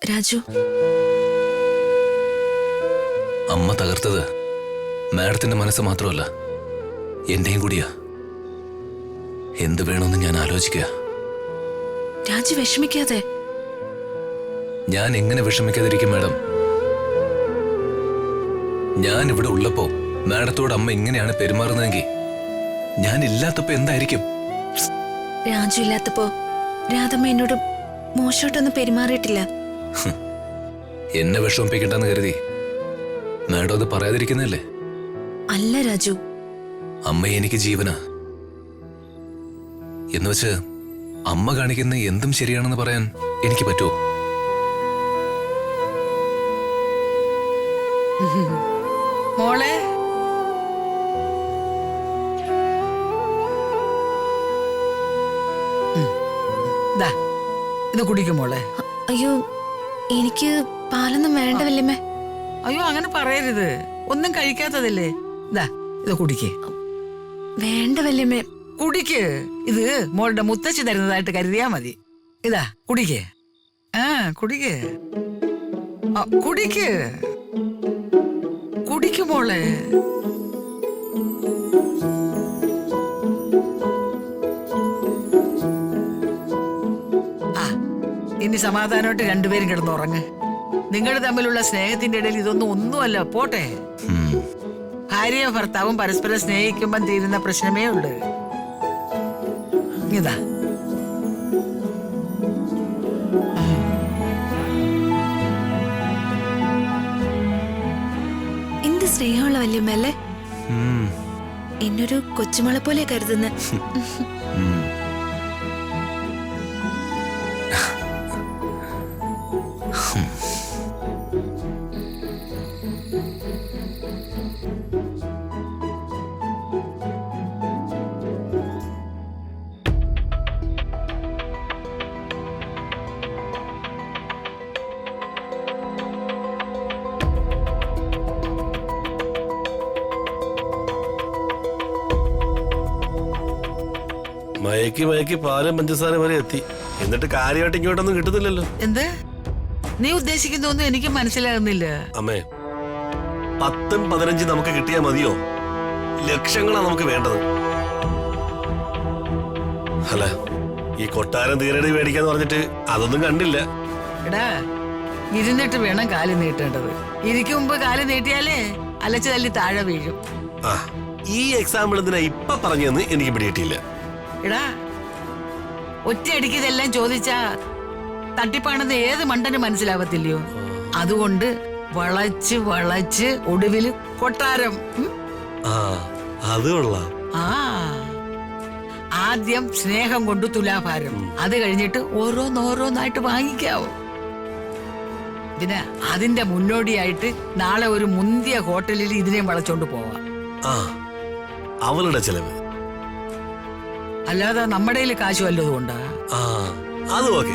രാജു, അമ്മ തകർത്തത് മാഡത്തിന്റെ മനസ്സ് മാത്രമല്ല, എന്റെയും കൂടിയാ. എന്ത് വേണമെന്ന് ഞാൻ ആലോചിക്കുക. രാജു വിഷമിക്കാതെ. ഞാൻ എങ്ങനെ വിഷമിക്കാതിരിക്കും മാഡം? ഞാൻ ഇവിടെ ഉള്ളപ്പോ മാഡത്തോട് അമ്മ ഇങ്ങനെയാണ് പെരുമാറുന്നതെങ്കിൽ ഞാൻ ഇല്ലാത്തപ്പോ എന്തായിരിക്കും? രാജു ഇല്ലാത്തപ്പോ രാധമ്മ എന്നോട് മോശമായിട്ടൊന്നും പെരുമാറിയിട്ടില്ല. എന്നെ വിഷമിപ്പിക്കണ്ടെന്ന് കരുതി മാഡം അത് പറയാതിരിക്കുന്നല്ലേ? അല്ല രാജു, അമ്മ എനിക്ക് ജീവനാ. എന്നുവെച്ച് അമ്മ കാണിക്കുന്ന എന്തും ശരിയാണെന്ന് പറയാൻ എനിക്ക് പറ്റുമോ? മോളെ, ഇത് കുടിക്കും മോളെ. അയ്യോ, എനിക്ക് പാലൊന്നും വേണ്ട വല്യമ്മേ. അയ്യോ, അങ്ങനെ പറയരുത്. ഒന്നും കഴിക്കാത്തതല്ലേ. ഇത് കുടിക്കേ. വേണ്ട വല്യമ്മേ. കുടിക്ക്. ഇത് മോളുടെ മുത്തശ്ശി തരുന്നതായിട്ട് കരുതിയാ മതി. ഇതാ കുടിക്കേ. കുടിക്ക്. കുടിക്ക്. കുടിക്കു മോളെ. ഇനി സമാധാനമായിട്ട് രണ്ടുപേരും കിടന്നുറങ്ങ്. നിങ്ങൾ തമ്മിലുള്ള സ്നേഹത്തിന്റെ ഇടയിൽ ഇതൊന്നും ഒന്നുമല്ല. പോട്ടെ. ഭാര്യയും ഭർത്താവും പരസ്പരം സ്നേഹിക്കുമ്പം തീരുന്ന പ്രശ്നമേ ഉള്ളു. ഇതാ എന്ത് സ്നേഹമുള്ള വല്യമ്മ അല്ലേ? എന്നൊരു കൊച്ചുമോളെ പോലെ കരുതുന്ന. മയക്കി പാലും പഞ്ചസാര വരെ എത്തി. എന്നിട്ട് കാര്യമായിട്ട് ഇങ്ങോട്ടൊന്നും കിട്ടുന്നില്ലല്ലോ. എന്ത് നീ ഉദ്ദേശിക്കുന്നൊന്നും എനിക്ക് മനസ്സിലാകുന്നില്ല. അമ്മേ, 10ഉം 15 നമുക്ക് കിട്ടിയാ മതിയോ? ലക്ഷങ്ങളാ നമുക്ക് വേണ്ടത്. അല്ല, ഈ കൊട്ടാരം തീരടി മേടിക്കാന്ന് പറഞ്ഞിട്ട് അതൊന്നും കണ്ടില്ല. എടാ, ഇരുന്നിട്ട് വേണം കാല് നീട്ടേണ്ടത്. ഇരിക്കും മുമ്പ് കാല് നീട്ടിയാലേ അലച്ചു തല്ലി താഴെ വീഴും. ഈ എക്സാമ്പിൾ എന്തിനാ ഇപ്പൊ പറഞ്ഞെന്ന് എനിക്ക് പിടികിട്ടിയില്ല. എടാ, ഒറ്റയടിക്ക് ഇതെല്ലാം ചോദിച്ചാ തട്ടിപ്പാണെന്ന് ഏത് മണ്ടന് മനസ്സിലാവത്തില്ലയോ? അതുകൊണ്ട് വളച്ച് വളച്ച് ഒടുവില് കൊട്ടാരം. അത് കൊള്ളാം. ആദ്യം സ്നേഹം കൊണ്ട് തുലാഭാരം, അത് കഴിഞ്ഞിട്ട് ഓരോന്നോരോന്നായിട്ട് വാങ്ങിക്കാവോ. ഇതിന് അതിന്റെ മുന്നോടിയായിട്ട് നാളെ ഒരു മുന്തിയ ഹോട്ടലിൽ ഇതിനെയും വളച്ചോണ്ട് പോവാം. അവളുടെ ചെലവ് അല്ലാതെ നമ്മുടെ കാശ് വല്ലതും ഉണ്ടാ? അത് ഓക്കെ.